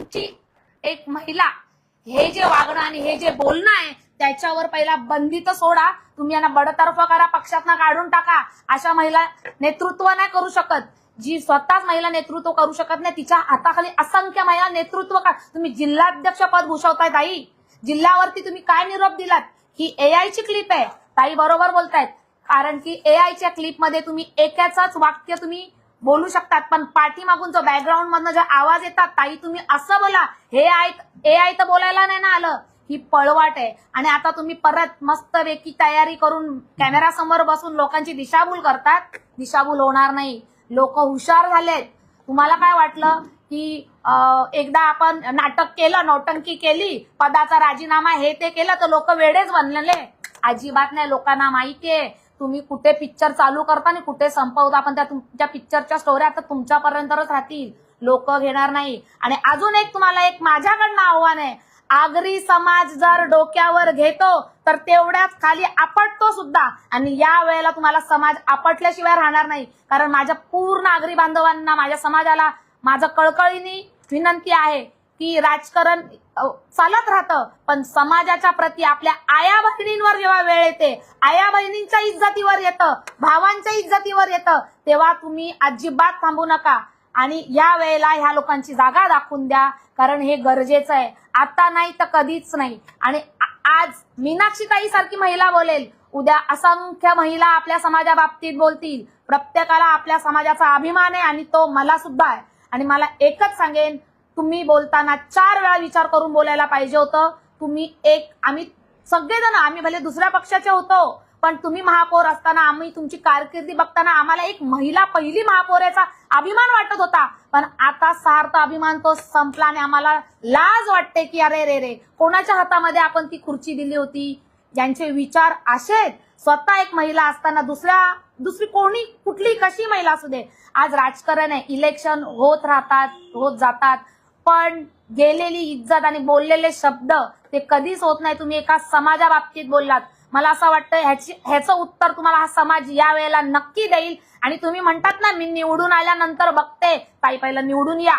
तुमची एक महिला हे जे वागणं आणि हे जे बोलणं आहे त्याच्यावर पहिला बंदी तर सोडा. तुम्ही यांना बडतर्फ करा, पक्षातनं काढून टाका. अशा महिला नेतृत्व नाही करू शकत. जी स्वतःच महिला नेतृत्व करू शकत नाही, तिच्या हाताखाली असंख्य महिला नेतृत्व का. तुम्ही जिल्हाध्यक्ष पद भूषवताय ताई. जिल्ह्यावरती तुम्ही काय निरोप दिलात? ही AI ची क्लिप आहे. ताई बरोबर बोलतायत, कारण की AI च्या क्लिपमध्ये तुम्ही एकाच वाक्य तुम्ही बोलू शकतात, पण पाठीमागून जो बॅकग्राऊंड मधनं जो आवाज येतात, ताई तुम्ही असं बोला. हे AI तर बोलायला नाही ना आलं. ही पळवाट आहे. आणि आता तुम्ही परत मस्तपैकी तयारी करून कॅमेरा समोर बसून लोकांची दिशाभूल करतात. दिशाभूल होणार नाही. लोक हुशार झालेत. तुम्हाला काय वाटलं की एकदा आपण नाटक केलं, नौटंकी केली, पदाचा राजीनामा हे ते केलं तर लोक वेडेच बनलेले? अजिबात नाही. लोकांना माहितीये तुम्ही कुठे पिक्चर चालू करता आणि कुठे संपवता, पण त्या पिक्चरच्या स्टोऱ्या आता तुमच्यापर्यंतच राहतील. लोक घेणार नाही. आणि अजून एक तुम्हाला एक माझ्याकडनं आव्हान आहे. आगरी समाज जर डोक्यावर घेतो तर तेवढ्याच खाली आपटतो सुद्धा. आणि या वेळेला तुम्हाला समाज आपटल्याशिवाय राहणार नाही. कारण माझ्या पूर्ण आगरी बांधवांना, माझ्या समाजाला माझं कळकळीने विनंती आहे की राजकारण चालत राहतं, पण समाजाच्या प्रती आपल्या आया बहिणींवर जेव्हा वेळ येते, आया बहिणींच्या इज्जतीवर येतं, भावांच्या इज्जतीवर येतं, तेव्हा तुम्ही अजिबात थांबू नका. आणि या वेळेला ह्या लोकांची जागा दाखवून द्या, कारण हे गरजेचं आहे. आता नाही तर कधीच नाही. आणि आज मीनाक्षीताई सारखी महिला बोलेल, उद्या असंख्य महिला आपल्या समाजाबाबतीत बोलतील. प्रत्येकाला आपल्या समाजाचा अभिमान आहे आणि तो मला सुद्धा आहे. आणि मला एकच सांगेन, तुम्ही बोलताना 4 वेळा विचार करून बोलायला पाहिजे होतं. आम्ही सगळेजण, आम्ही भले दुसऱ्या पक्षाचे होतो, पण तुम्ही महापौर असताना, आम्ही तुमची कारकिर्दी बघताना आम्हाला एक महिला पहिली महापौराचा अभिमान वाटत होता. पण आता सार्थ अभिमान तो संपला आणि आम्हाला लाज वाटते की अरे रे रे, कोणाच्या हातामध्ये आपण ती खुर्ची दिली होती? ज्यांचे विचार असेच. स्वतः एक महिला असताना दुसरी कोणी कुठली कशी महिला असू दे. आज राजकारण आहे, इलेक्शन होत राहतात, होत जातात, पण गेलेली इज्जत आणि बोललेले शब्द ते कधीच होत नाही. तुम्ही एका समाजाबाबतीत बोललात. मला असं वाटतं ह्याचं उत्तर तुम्हाला हा समाज या वेळेला नक्की देईल. आणि तुम्ही म्हणतात ना, मी निवडून आल्यानंतर बघते, ताई पहिलं निवडून या,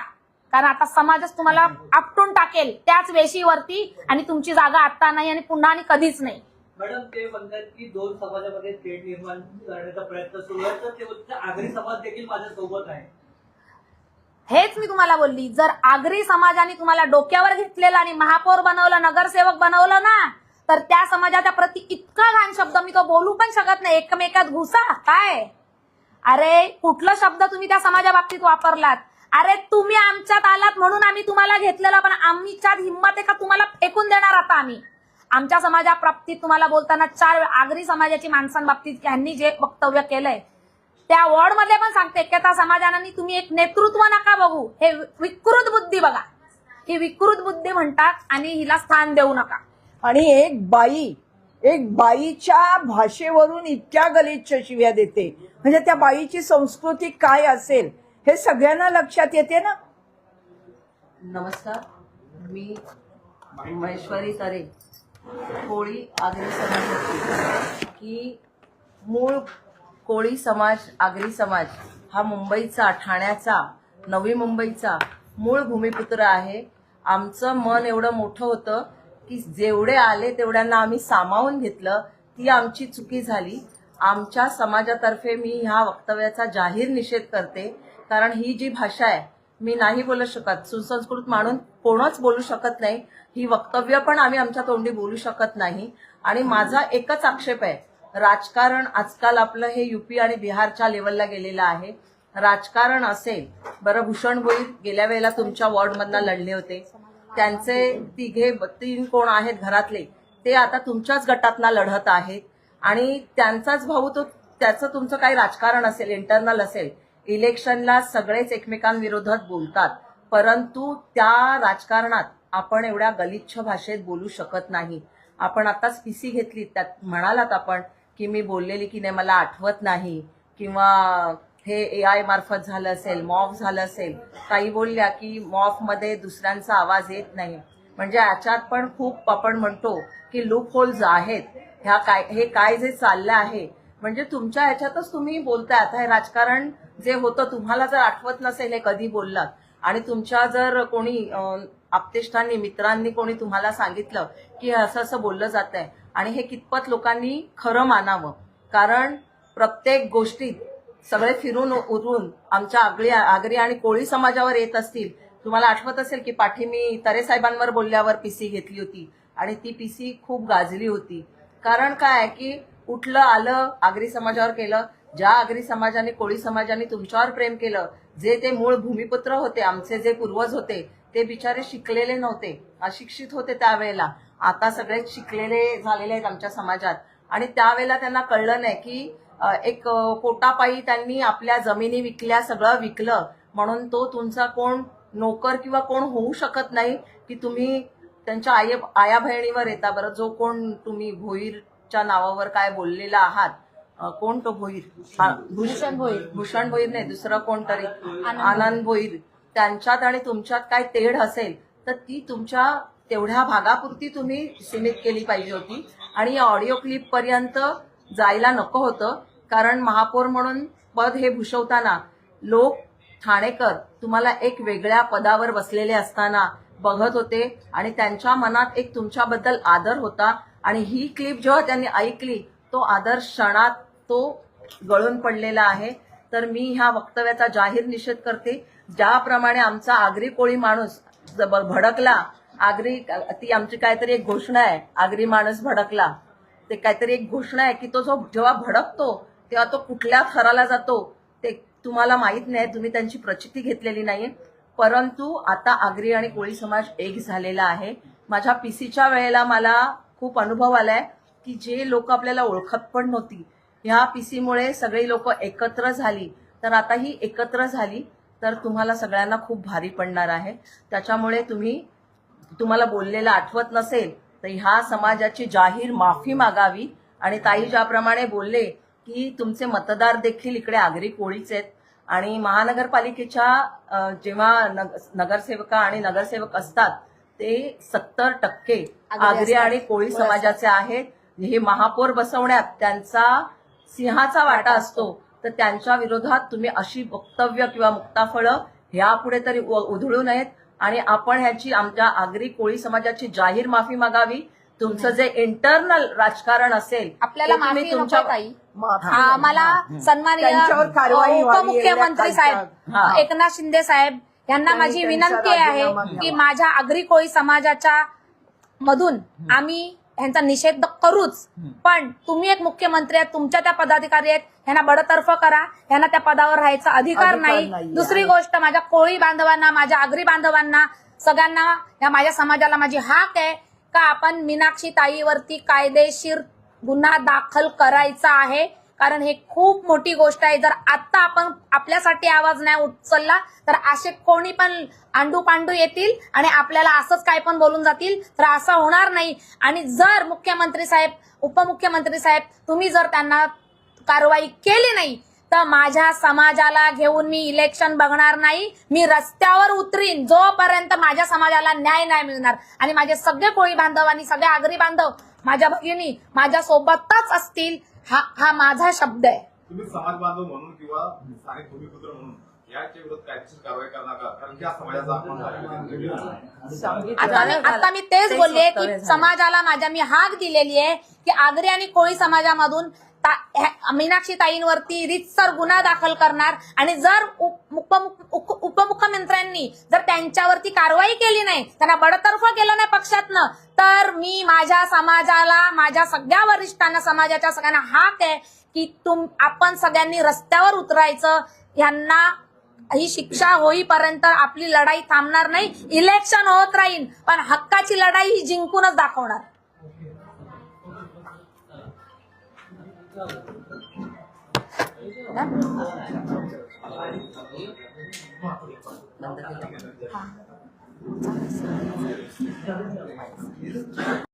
कारण आता समाजच तुम्हाला आपटून टाकेल त्याच वेशीवरती. आणि तुमची जागा आता नाही आणि पुन्हा आणि कधीच नाही. मॅडम, ते म्हणतात की 2 समाजामध्ये तेढ निर्माण करण्याचा प्रयत्न सुरू आहे, तर ते आगरी समाज देखील माझ्या सोबत आहे. हेच मी तुम्हाला बोलली. जर आगरी समाजाने तुम्हाला डोक्यावर घेतलेलं आणि महापौर बनवलं, नगरसेवक बनवलं ना, तर त्या समाजाच्या प्रती इतका घाण शब्द मी तो बोलू पण शकत नाही. एकमेकात घुसा काय? अरे कुठला शब्द तुम्ही त्या समाजाबाबतीत वापरलात? अरे तुम्ही आमच्यात आलात म्हणून आम्ही तुम्हाला घेतलेलं, पण आमच्यात हिंमत आहे का तुम्हाला फेकून देणार आता आम्ही? आमच्या समाजाबाबतीत तुम्हाला बोलताना 4 आगरी समाजाची माणसांबाबतीत यांनी जे वक्तव्य केलंय, त्या वॉर्डमध्ये पण सांगते, त्या समाजाने तुम्ही एक नेतृत्व नका बघू, हे विकृत बुद्धी बघा. ही विकृत बुद्धी म्हणतात आणि हिला स्थान देऊ नका. आणि एक बाईच्या भाषेवरून इतक्या गलिच्छ शिव्या देते, म्हणजे त्या बाईची संस्कृती काय असेल हे सगळ्यांना लक्षात येते ना. नमस्कार, मी महेश्वरी तरे, कोळी आगरी समाजाची. की मूळ कोळी समाज, आगरी समाज हा मुंबईचा, ठाण्याचा, नवी मुंबईचा मूळ भूमिपुत्र आहे. आमचं मन एवढं मोठं होतं की जेवढे आले तेवढ्यांना आम्ही सामावून घेतलं. ती आमची चुकी झाली. आमच्या समाजातर्फे मी ह्या वक्तव्याचा जाहीर निषेध करते, कारण ही जी भाषा आहे, मी नाही बोलू शकत. सुसंस्कृत म्हणून कोणच बोलू शकत नाही. ही वक्तव्य पण आम्ही आमच्या तोंडी बोलू शकत नाही. आणि माझा एकच आक्षेप आहे, राजकारण आजकाल आपलं हे UP आणि बिहारच्या लेवलला गेलेलं आहे. राजकारण असेल, बरं भूषण भोईर गेल्या वेळेला तुमच्या वॉर्डमधनं लढले होते, त्यांचे 3 कोण आहेत घरातले, ते आता तुमच्याच गटातना लढत आहेत. आणि त्यांचाच भाऊ तो, त्याचं तुमचं काही राजकारण असेल, इंटरनल असेल, इलेक्शनला सगळेच एकमेकांविरोधात बोलतात, परंतु त्या राजकारणात आपण एवढ्या गलिच्छ भाषेत बोलू शकत नाही. आपण आताच PC घेतली, त्यात म्हणालात आपण की मी बोललेली की नाही मला आठवत नाही, किंवा हे AI मार्फत झालं असेल, मॉफ झालं असेल. काही बोलल्या की मॉफमध्ये दुसऱ्यांचा आवाज येत नाही. म्हणजे याच्यात पण खूप आपण म्हणतो की लूप होल्स आहेत. हे काय जे चाललं आहे, म्हणजे तुमच्या ह्याच्यातच तुम्ही बोलताय. आता हे राजकारण जे होतं, तुम्हाला जर आठवत नसेल हे कधी बोललात, आणि तुमच्या जर कोणी आप्तेष्टांनी मित्रांनी कोणी तुम्हाला सांगितलं की असं असं बोललं जात आहे आणि हे कितपत लोकांनी खरं मानावं, कारण प्रत्येक गोष्टीत सगळे फिरून उरून आमच्या आगरी आणि कोळी समाजावर येत असतील. तुम्हाला आठवत असेल की पाठी मी तरे साहेबांवर बोलल्यावर पीसी घेतली होती आणि ती पीसी खूप गाजली होती. कारण काय की उठलं आलं आगरी समाजावर केलं. ज्या आगरी समाजाने कोळी समाजाने तुमच्यावर प्रेम केलं, जे ते मूळ भूमिपुत्र होते, आमचे जे पूर्वज होते, ते बिचारे शिकलेले नव्हते, अशिक्षित होते त्यावेळेला. आता सगळेच शिकलेले झालेले आहेत आमच्या समाजात आणि त्यावेळेला त्यांना कळलं नाही की एक पोटापायी त्यांनी आपल्या जमिनी विकल्या, सगळं विकलं, म्हणून तो तुमचा कोण नोकर किंवा कोण होऊ शकत नाही की तुम्ही त्यांच्या आया बहिणीवर येता. बरं, जो कोण तुम्ही भोईरच्या नावावर काय बोललेला आहात, कोण तो भोईर? भूषण भोईर नाही, दुसरं कोणतरी आनंद भोईर. त्यांच्यात आणि तुमच्यात काय तेढ असेल तर ती तुमच्या तेवढ्या भागापुरती तुम्ही सीमित केली पाहिजे होती आणि या ऑडिओ क्लिप पर्यंत जायला नको होतं. कारण महापौर म्हणून पद हे भूषवताना लोक ठाणेकर तुम्हाला एक वेगळ्या पदावर बसलेले असताना बघत होते आणि त्यांच्या मनात एक तुमच्याबद्दल आदर होता आणि ही क्लिप जेव्हा त्यांनी ऐकली तो आदर क्षणात तो गळून पडलेला आहे. तर मी ह्या वक्तव्याचा जाहीर निषेध करते. ज्याप्रमाणे आमचा आगरी कोळी माणूस भडकला, ती आमची काहीतरी एक घोषणा आहे, आगरी माणूस भडकला, ते काहीतरी एक घोषणा आहे की तो जो जेव्हा भडकतो तेव्हा तो कुठल्या थराला जातो ते तुम्हाला माहित नाही, तुम्ही त्यांची प्रचिती घेतलेली नाहीये. परंतु आता आगरी आणि कोळी समाज एक झालेला आहे. माझ्या पीसीच्या वेळेला मला खूप अनुभव आलाय की जे लोक आपल्याला ओळखत पण नव्हती, ह्या पीसीमुळे सगळी लोक एकत्र झाली. तर आता ही एकत्र झाली तर तुम्हाला सगळ्यांना खूप भारी पडणार आहे. त्याच्यामुळे तुम्हाला बोललेलं आठवत नसेल तर ह्या समाजाची जाहीर माफी मागावी. आणि ताई ज्याप्रमाणे बोलले की तुमचे मतदार देखील इकडे आगरी कोळीच आहेत आणि महानगरपालिकेच्या जेव्हा नगरसेवका आणि नगरसेवक असतात ते 70% आगरी आणि कोळी समाजाचे आहेत. हे महापौर बसवण्यात त्यांचा सिंहाचा वाटा असतो. तर त्यांच्या विरोधात तुम्ही अशी वक्तव्य किंवा मुक्ताफळं ह्यापुढे तरी उधळू नयेत आणि आपण ह्याची आमच्या आगरी कोळी समाजाची जाहीर माफी मागावी. तुमचं जे इंटरनल राजकारण असेल आपल्याला ते तुम्ही माफी तुमच्या नको ताई. मला सन्माननीय त्यांच्यावर कारवाई व्हावी, उपमुख्यमंत्री साहेब एकनाथ शिंदे साहेब यांना माझी विनंती आहे की माझ्या आगरी कोळी समाजाच्या मधून आम्ही ह्यांचा निषेध करूच, पण तुम्ही एक मुख्यमंत्री आहेत, तुमच्या त्या पदाधिकारी आहेत, ह्यांना बडतर्फ करा. ह्यांना त्या पदावर राहायचा अधिकार नाही. दुसरी गोष्ट, माझ्या कोळी बांधवांना, माझ्या आगरी बांधवांना, सगळ्यांना, या माझ्या समाजाला माझी हाक आहे का आपण मीनाक्षी ताईवरती कायदेशीर गुन्हा दाखल करायचा आहे. कारण हे खूप मोठी गोष्ट आहे. जर आता आपण आपल्यासाठी आवाज नाही उचलला तर असे कोणी पण आंडू पांडू येतील आणि आपल्याला असंच काय पण बोलून जातील, तर असं होणार नाही. आणि जर मुख्यमंत्री साहेब, उपमुख्यमंत्री साहेब, तुम्ही जर त्यांना कारवाई केली नाही तर माझ्या समाजाला घेऊन मी इलेक्शन बघणार नाही. मी रस्त्यावर उतरीन जोपर्यंत माझ्या समाजाला न्याय नाही मिळणार. आणि माझे सगळे कोळी बांधव आणि सगळे आगरी बांधव, माझ्या भगिनी माझ्या सोबतच असतील, हा माझा शब्द आहे. तुम्ही समाज बांधव म्हणून किंवा स्थानिक भूमिपुत्र म्हणून याच्या विरोधात कायदेशीर कारवाई करणार का? कारण त्या समाजाचा अपमान आता मी तेच बोलले की समाजाला मी हाक दिलेली आहे की आगरी आणि कोळी समाजामधून मीनाक्षी ताईंवरती रीतसर गुन्हा दाखल करणार. आणि जर उपमुख्यमंत्र्यांनी जर त्यांच्यावरती कारवाई केली नाही, त्यांना बडतर्फ केलं नाही पक्षातनं, तर मी माझ्या समाजाला, माझ्या सगळ्या वरिष्ठांना, समाजाच्या सगळ्यांना हाक आहे की आपण सगळ्यांनी रस्त्यावर उतरायचं. यांना ही शिक्षा होईपर्यंत आपली लढाई थांबणार नाही. इलेक्शन होत राहील पण हक्काची लढाई ही जिंकूनच दाखवणार.